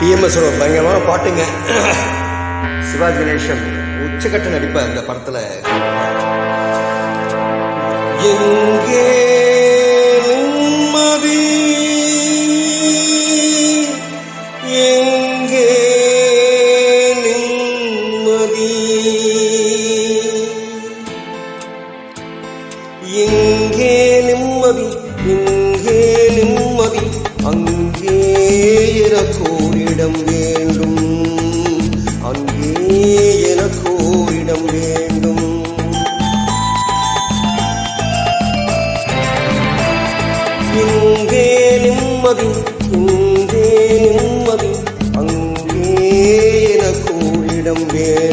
டிஎம்எஸோட பயங்கரமான பாட்டுங்க. சிவாஜி கணேசன் உச்சகட்ட நடிப்ப அந்த படத்துல எங்கே நிம்மதி எங்கே நிம்மதி எங்கே நிம்மதி எங்கே நிம்மதி அங்கே எனக்கோரிடம் வேண்டும் அங்கே எனக்கோரிடம் வேண்டும் எங்கே நிம்மதி எங்கே நிம்மதி அங்கே எனக்கோரிடம் வேண்டும்